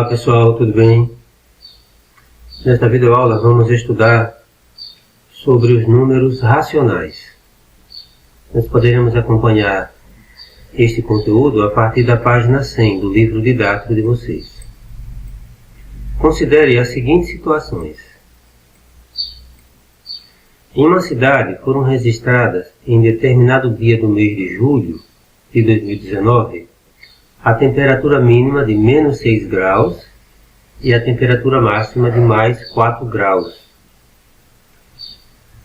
pessoal, tudo bem? Nesta videoaula vamos estudar sobre os números racionais. Nós poderemos acompanhar este conteúdo a partir da página 100 do livro didático de vocês. Considere as seguintes situações. Em uma cidade foram registradas em determinado dia do mês de julho de 2019 a temperatura mínima de menos 6 graus e a temperatura máxima de mais 4 graus.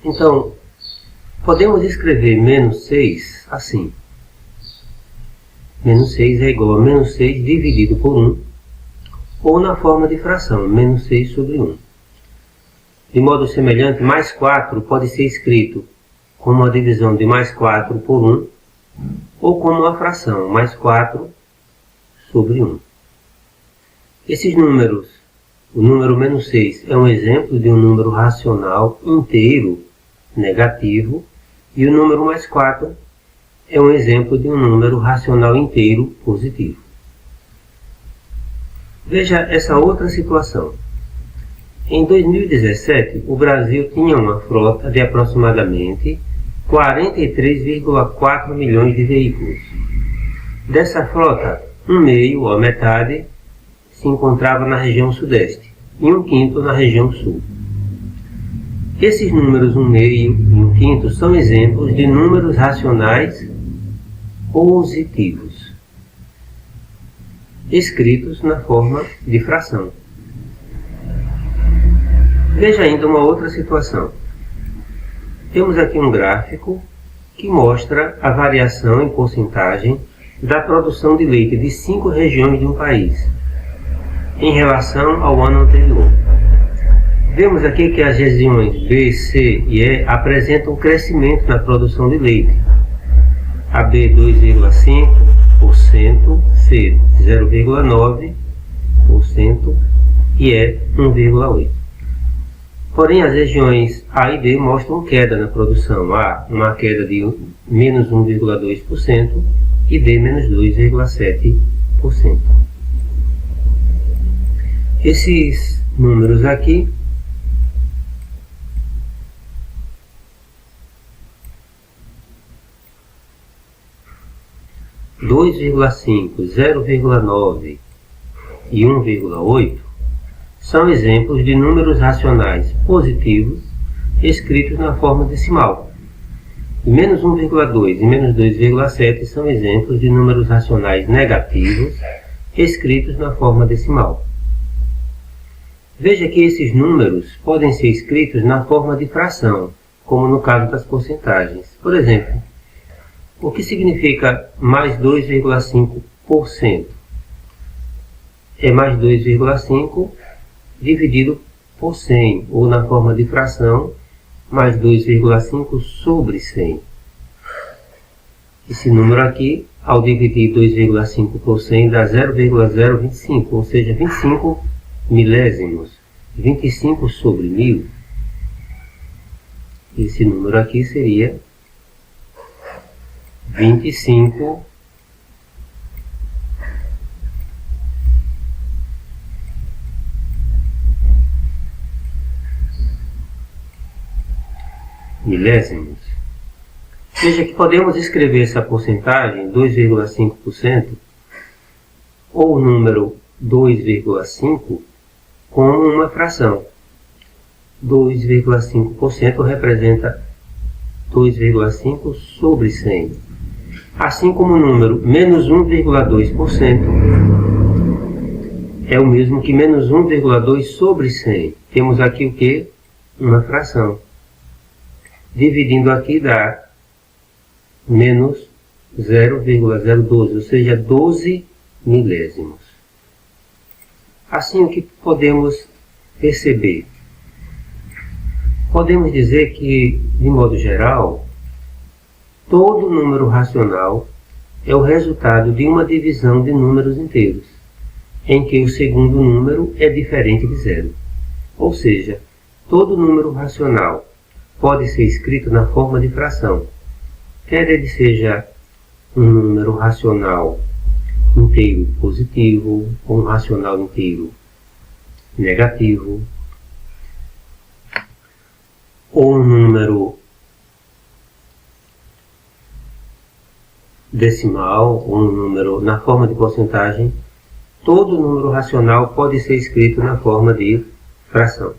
Então, podemos escrever menos 6 assim. Menos 6 é igual a menos 6 dividido por 1, ou na forma de fração, menos 6 sobre 1. De modo semelhante, mais 4 pode ser escrito como a divisão de mais 4 por 1, ou como a fração mais 4 sobre 1. Esses números, o número menos 6 é um exemplo de um número racional inteiro negativo, e o número mais 4 é um exemplo de um número racional inteiro positivo. Veja essa outra situação. Em 2017, o Brasil tinha uma frota de aproximadamente 43,4 milhões de veículos. Dessa frota, um meio, ou metade, se encontrava na região sudeste e um quinto na região sul. Esses números 1 meio e 1 quinto são exemplos de números racionais positivos, escritos na forma de fração. Veja ainda uma outra situação. Temos aqui um gráfico que mostra a variação em porcentagem da produção de leite de 5 regiões de um país em relação ao ano anterior. Vemos aqui que as regiões B, C e E apresentam crescimento na produção de leite. A B 2,5%, C 0,9% e E 1,8%. Porém, as regiões A e B mostram queda na produção. A, uma queda de menos 1,2% e B, menos 2,7%. Esses números aqui (2,5, 0,9 e 1,8) são exemplos de números racionais positivos escritos na forma decimal. E menos 1,2 e menos 2,7 são exemplos de números racionais negativos escritos na forma decimal. Veja que esses números podem ser escritos na forma de fração, como no caso das porcentagens. Por exemplo, o que significa mais 2,5%? É mais 2,5 dividido por 100, ou na forma de fração, mais 2,5 sobre 100. Esse número aqui, ao dividir 2,5 por 100, dá 0,025, ou seja, 25 milésimos. 25 sobre 1000. Esse número aqui seria 25 milésimos. Veja que podemos escrever essa porcentagem, 2,5%, ou o número 2,5, como uma fração. 2,5% representa 2,5 sobre 100. Assim como o número menos 1,2% é o mesmo que menos 1,2 sobre 100. Temos aqui o que? Uma fração. Dividindo aqui dá menos 0,012, ou seja, 12 milésimos. Assim, o que podemos perceber? Podemos dizer que, de modo geral, todo número racional é o resultado de uma divisão de números inteiros, em que o segundo número é diferente de zero. Ou seja, todo número racional pode ser escrito na forma de fração, quer ele seja um número racional inteiro positivo, ou um racional inteiro negativo, ou um número decimal, ou um número na forma de porcentagem. Todo número racional pode ser escrito na forma de fração.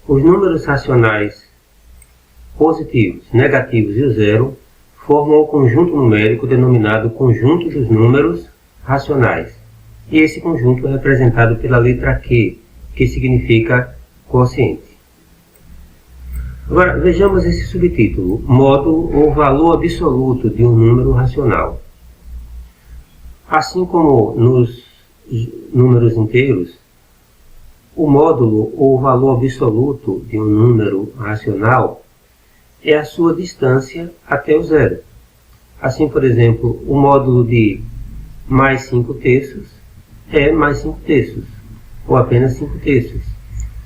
Os números racionais positivos, negativos e o zero formam o conjunto numérico denominado conjunto dos números racionais. E esse conjunto é representado pela letra Q, que significa quociente. Agora, vejamos esse subtítulo: módulo ou valor absoluto de um número racional. Assim como nos números inteiros, o módulo ou valor absoluto de um número racional é a sua distância até o zero. Assim, por exemplo, o módulo de mais 5 terços é mais 5 terços, ou apenas 5 terços.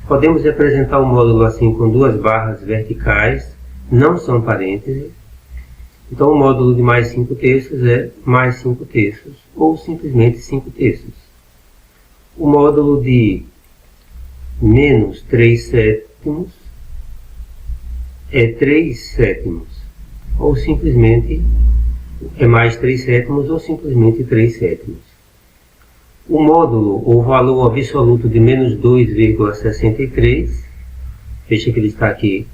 Podemos representar o módulo assim com duas barras verticais, não são parênteses. Então, o módulo de mais 5 terços é mais 5 terços, ou simplesmente 5 terços. O módulo de menos 3 sétimos é 3 sétimos, ou simplesmente é mais 3 sétimos, ou simplesmente 3 sétimos. O módulo ou valor absoluto de menos 2,63, veja que ele está aqui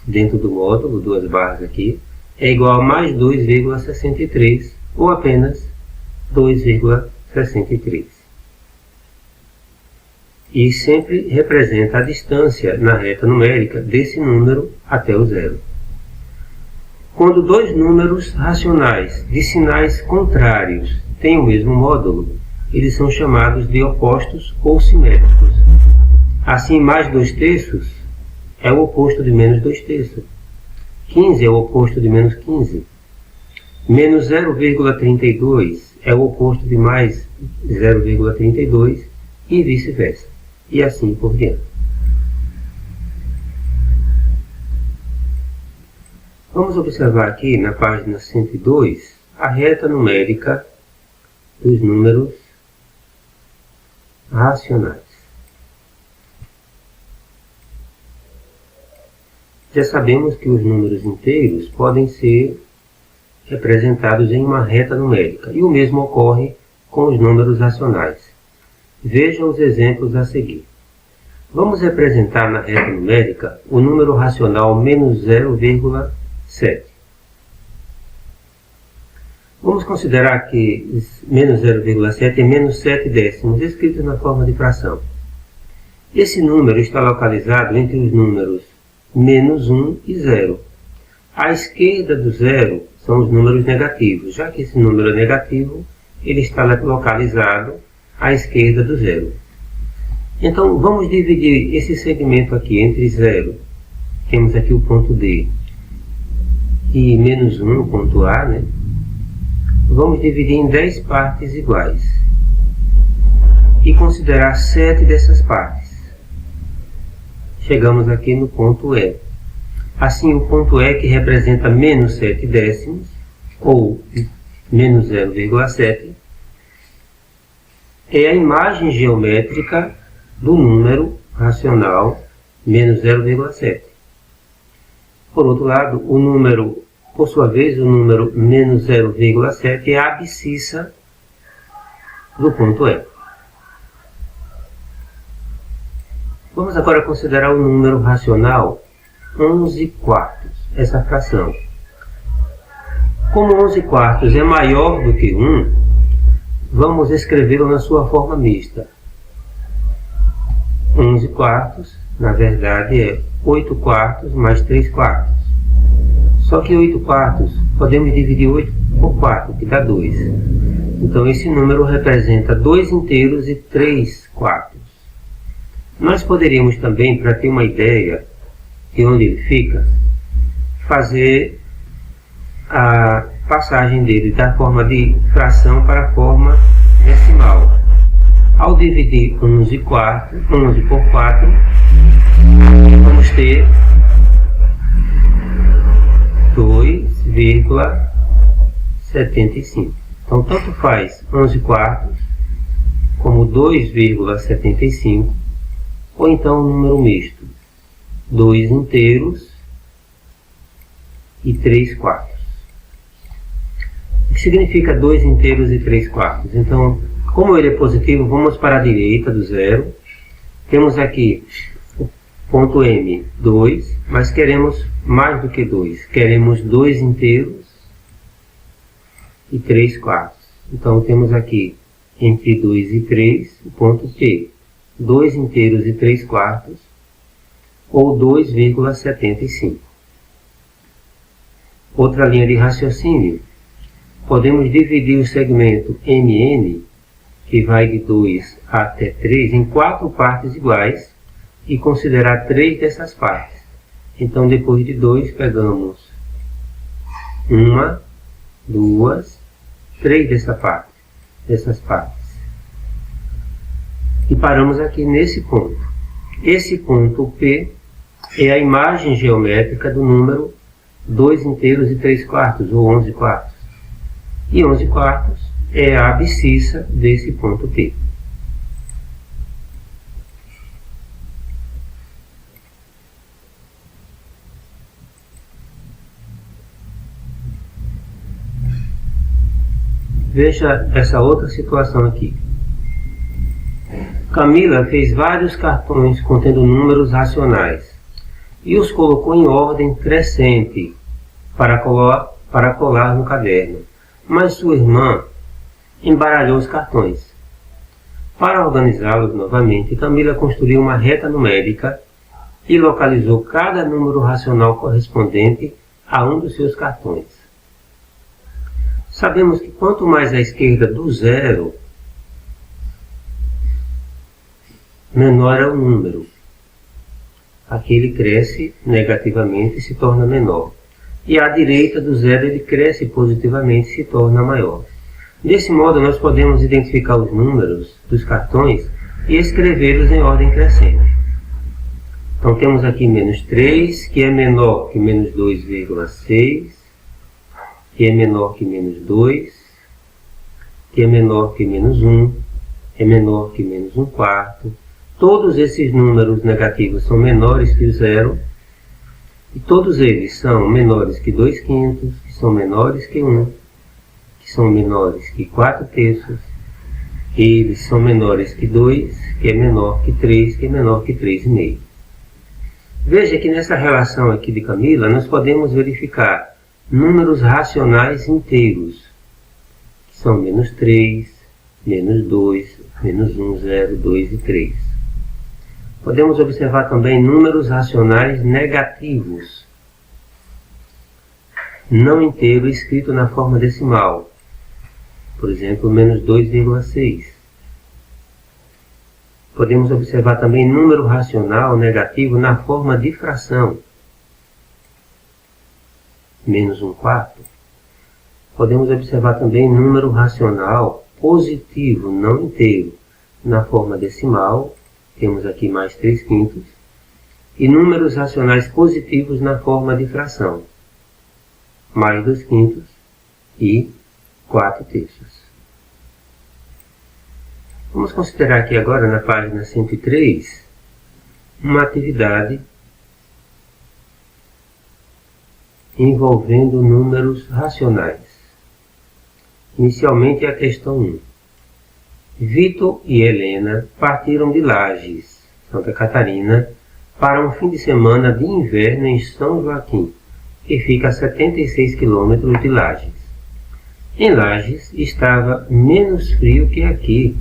dentro do módulo, duas barras aqui, é igual a mais 2,63, ou apenas 2,63. E sempre representa a distância na reta numérica desse número até o zero. Quando dois números racionais de sinais contrários têm o mesmo módulo, eles são chamados de opostos ou simétricos. Assim, mais 2 terços é o oposto de menos 2 terços. 15 é o oposto de menos 15. Menos 0,32 é o oposto de mais 0,32 e vice-versa. E assim por diante. Vamos observar aqui na página 102 a reta numérica dos números racionais. Já sabemos que os números inteiros podem ser representados em uma reta numérica, e o mesmo ocorre com os números racionais. Veja os exemplos a seguir. Vamos representar na reta numérica o número racional menos 0,7. Vamos considerar que menos 0,7 é menos 7 décimos, escritos na forma de fração. Esse número está localizado entre os números menos 1 e 0. À esquerda do zero são os números negativos. Já que esse número é negativo, ele está localizado à esquerda do zero. Então, vamos dividir esse segmento aqui entre 0. Temos aqui o ponto D. E menos 1, o ponto A, né? Vamos dividir em 10 partes iguais. E considerar 7 dessas partes. Chegamos aqui no ponto E. Assim, o ponto E, que representa menos 7 décimos, ou menos 0,7, é a imagem geométrica do número racional menos 0,7. Por outro lado, o número, por sua vez, o número menos 0,7 é a abscissa do ponto E. Vamos agora considerar o número racional 11 quartos, essa fração. Como 11 quartos é maior do que 1, vamos escrevê-lo na sua forma mista. 11 quartos, na verdade, é 8 quartos mais 3 quartos. Só que 8 quartos podemos dividir 8 por 4, que dá 2. Então esse número representa 2 inteiros e 3 quartos. Nós poderíamos também, para ter uma ideia de onde ele fica, fazer a passagem dele da forma de fração para a forma decimal. Ao dividir 11 por 4, vamos ter 2,75. Então Então, tanto faz 11 quartos, como 2,75, ou então um número misto, 2 inteiros e 3 quartos. O que significa 2 inteiros e 3 quartos? Então, como ele é positivo, vamos para a direita do zero. Temos aqui o ponto M, 2, mas queremos mais do que 2. Queremos 2 inteiros e 3 quartos. Então, temos aqui entre 2 e 3 o ponto P, 2 inteiros e 3 quartos, ou 2,75. Outra linha de raciocínio. Podemos dividir o segmento MN, que vai de 2 até 3, em 4 partes iguais e considerar 3 dessas partes. Então, depois de 2, pegamos 1, 2, 3 dessas partes. E paramos aqui nesse ponto. Esse ponto P é a imagem geométrica do número 2 inteiros e 3 quartos, ou 11 quartos. E 11 quartos é a abscissa desse ponto P. Veja essa outra situação aqui. Camila fez vários cartões contendo números racionais e os colocou em ordem crescente para colar no caderno. Mas sua irmã embaralhou os cartões. Para organizá-los novamente, Camila construiu uma reta numérica e localizou cada número racional correspondente a um dos seus cartões. Sabemos que quanto mais à esquerda do zero, menor é o número. Aqui ele cresce negativamente e se torna menor. E à direita do zero ele cresce positivamente e se torna maior. Desse modo, nós podemos identificar os números dos cartões e escrevê-los em ordem crescente. Então, temos aqui menos 3, que é menor que menos 2,6, que é menor que menos 2, que é menor que menos 1, é menor que menos 1 quarto. Todos esses números negativos são menores que o zero, e todos eles são menores que 2 quintos, que são menores que 1, que são menores que 4 terços, eles são menores que 2, que é menor que 3, que é menor que 3,5. Veja que nessa relação aqui de Camila, nós podemos verificar números racionais inteiros, que são menos 3, menos 2, menos 1, 0, 2 e 3. Podemos observar também números racionais negativos, não inteiro escrito na forma decimal. Por exemplo, menos 2,6. Podemos observar também número racional negativo na forma de fração. Menos 1 quarto. Podemos observar também número racional positivo, não inteiro, na forma decimal. Temos aqui mais 3 quintos. E números racionais positivos na forma de fração. Mais 2 quintos e 4 terços. Vamos considerar aqui agora, na página 103, uma atividade envolvendo números racionais. Inicialmente a questão 1. Vitor e Helena partiram de Lages, Santa Catarina, para um fim de semana de inverno em São Joaquim, que fica a 76 quilômetros de Lages. Em Lages estava menos frio que aqui.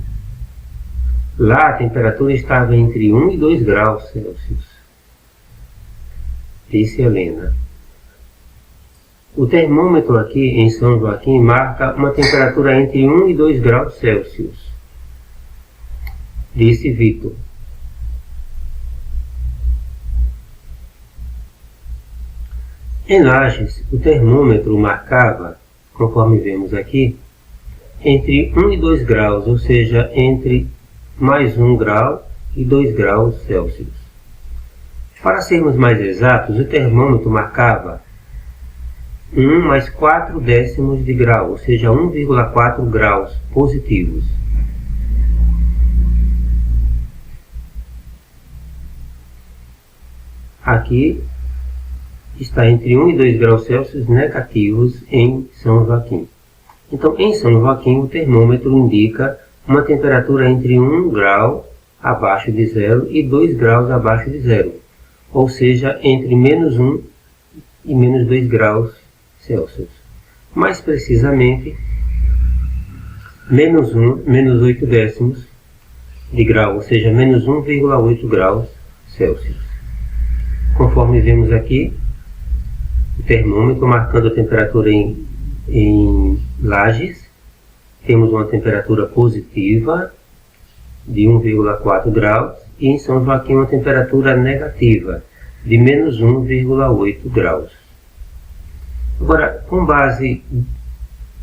Lá a temperatura estava entre 1 e 2 graus Celsius. Disse Helena. O termômetro aqui em São Joaquim marca uma temperatura entre 1 e 2 graus Celsius. Disse Vitor. Em Lages, o termômetro marcava, conforme vemos aqui, entre 1 e 2 graus, ou seja, entre mais 1 grau e 2 graus Celsius. Para sermos mais exatos, o termômetro marcava 1 mais 4 décimos de grau, ou seja, 1,4 graus positivos. Aqui está entre 1 e 2 graus Celsius negativos em São Joaquim. Então, em São Joaquim, o termômetro indica uma temperatura entre 1 grau abaixo de zero e 2 graus abaixo de zero, ou seja, entre menos 1 e menos 2 graus Celsius. Mais precisamente, menos 8 décimos de grau, ou seja, menos 1,8 graus Celsius. Conforme vemos aqui, o termômetro marcando a temperatura em Lages, temos uma temperatura positiva de 1,4 graus e em São Joaquim uma temperatura negativa de menos 1,8 graus. Agora, com base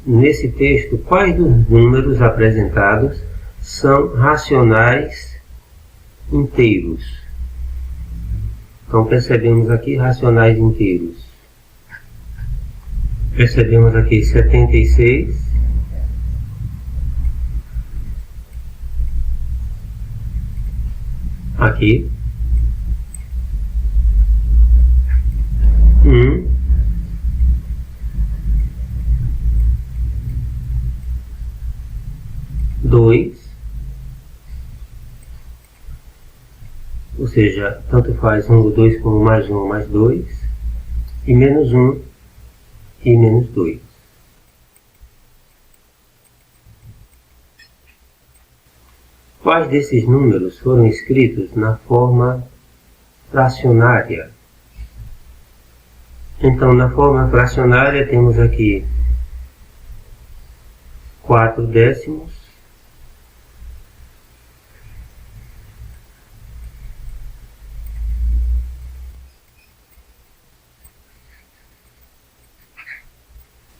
nesse texto, quais dos números apresentados são racionais inteiros? Então percebemos aqui racionais inteiros. Percebemos aqui 76, aqui 1, 2, ou seja, tanto faz 1 ou 2 como mais 1 ou mais 2, e menos 1 e menos 2. Quais desses números foram escritos na forma fracionária? Então, na forma fracionária temos aqui 4 décimos,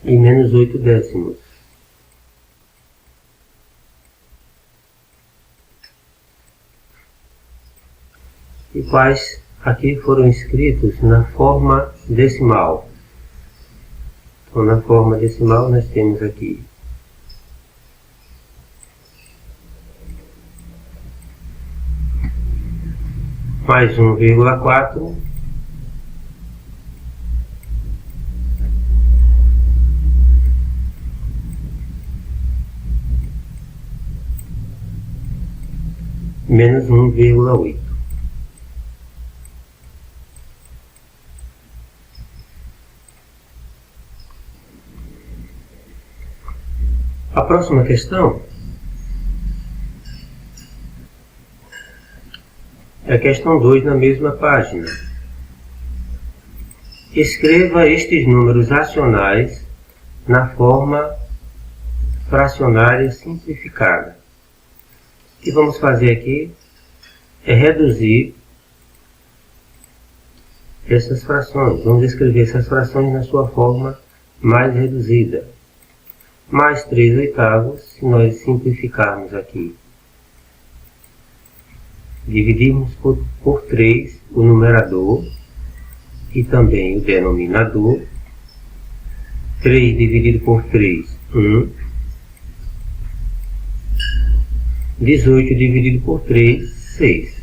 e menos 8 décimos. E quais aqui foram escritos na forma decimal? Então, na forma decimal nós temos aqui mais 1,4 menos 1,8. A próxima questão é a questão 2 na mesma página. Escreva estes números racionais na forma fracionária simplificada. O que vamos fazer aqui é reduzir essas frações. Vamos escrever essas frações na sua forma mais reduzida. Mais 3 oitavos, se nós simplificarmos aqui. Dividirmos por 3 o numerador e também o denominador. 3 dividido por 3, 1. 18 dividido por 3, 6.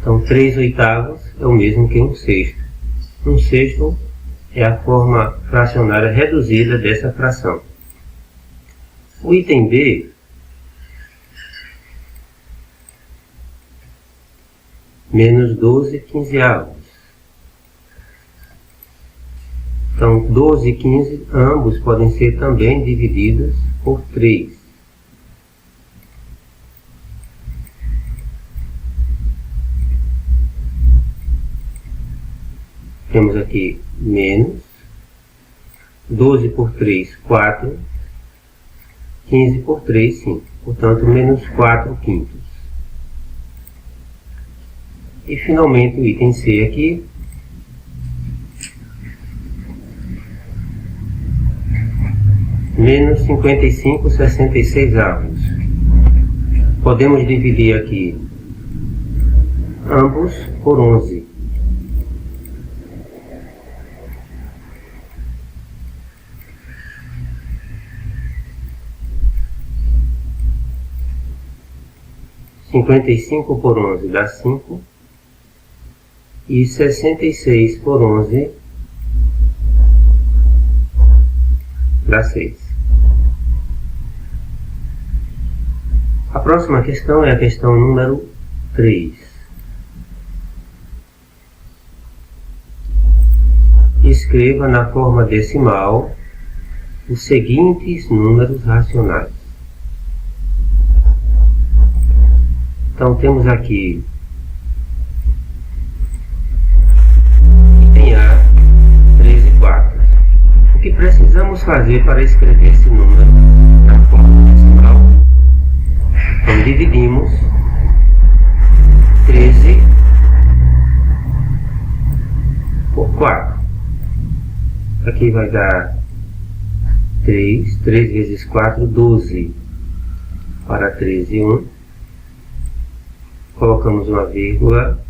Então, 3 oitavos é o mesmo que 1 sexto. 1 sexto é a forma fracionária reduzida dessa fração. O item B menos 12 quinzeavos. Então, 12 e 15, ambos podem ser também divididos por 3. Temos aqui menos 12 por 3, 4, 15 por 3, 5. Portanto, menos 4 quintos. E finalmente o item C aqui, menos 55 66avos. Podemos dividir aqui ambos por 11. 55 por 11 dá 5. E 66 por 11 dá 6. A próxima questão é a questão número 3. Escreva na forma decimal os seguintes números racionais. Então temos aqui item A, 13 quartos. O que precisamos fazer para escrever esse número na forma decimal? Então dividimos 13 por 4. Aqui vai dar 3 vezes 4, 12. Para 13, 1. Colocamos uma vírgula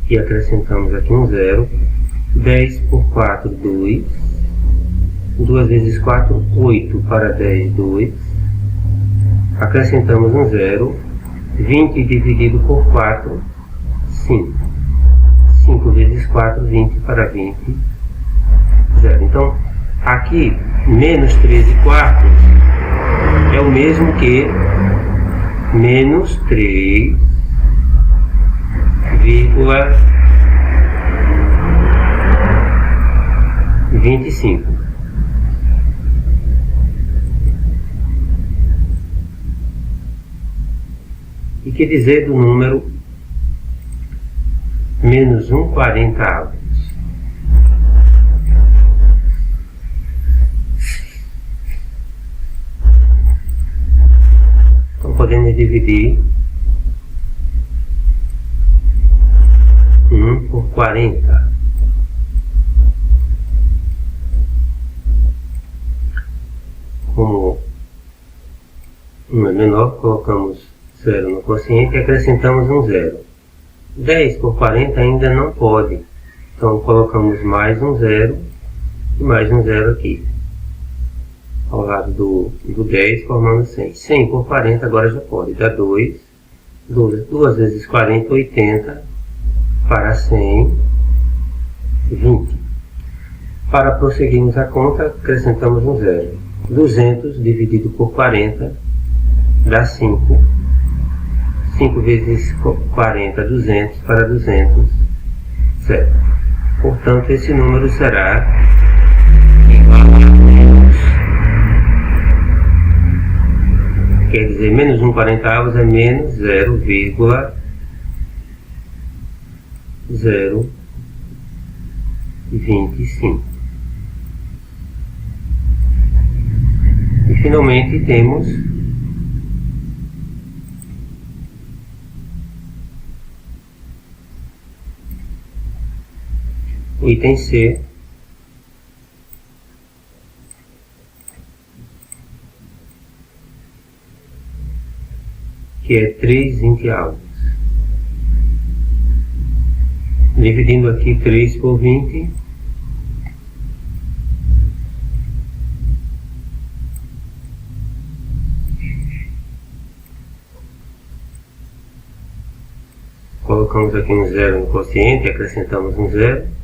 e acrescentamos aqui um 0. 10 por 4, 2. 2 vezes 4, 8. Para 10, 2. Acrescentamos um 0. 20 dividido por 4, 5. 5 vezes 4, 20. Para 20, 0. Então, aqui, menos 13 quartos é o mesmo que menos 3, 25. E que dizer do número menos 1/40? Então podemos dividir 1 por 40. Como 1 é menor, colocamos 0 no quociente e acrescentamos um 0. 10 por 40 ainda não pode. Então colocamos mais um 0 e mais um 0 aqui. Ao lado do 10, formando 100. 100 por 40 agora já pode. Dá 2. 2 vezes 40, 80. Para 100, 20. Para prosseguirmos a conta, acrescentamos um 0. 200 dividido por 40 dá 5. 5 vezes 40, 200. Para 200, 0. Portanto, esse número será igual a menos, quer dizer, menos 1/40 é menos 0,025. E finalmente temos o item C, que é 3 20avos. Dividindo aqui 3 por 20, colocamos aqui um 0 no quociente, acrescentamos um 0.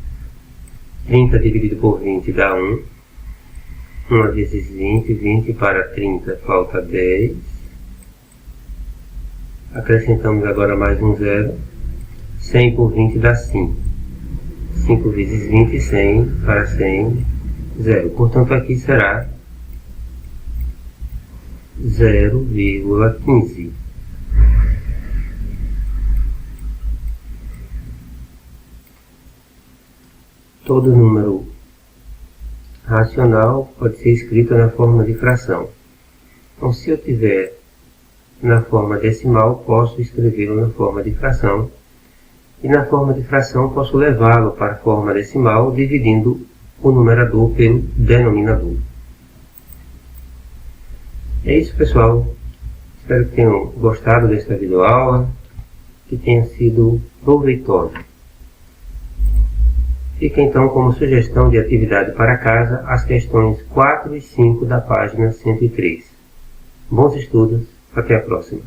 30 dividido por 20 dá 1. 1 vezes 20, 20 para 30 falta 10. Acrescentamos agora mais um 0. 100 por 20 dá 5. 5 vezes 20, 100 para 100, 0. Portanto, aqui será 0,15. Todo número racional pode ser escrito na forma de fração. Então, se eu tiver na forma decimal, posso escrevê-lo na forma de fração. E na forma de fração, posso levá-lo para a forma decimal, dividindo o numerador pelo denominador. É isso, pessoal. Espero que tenham gostado desta videoaula, que tenha sido proveitosa. Fica então como sugestão de atividade para casa as questões 4 e 5 da página 103. Bons estudos, até a próxima.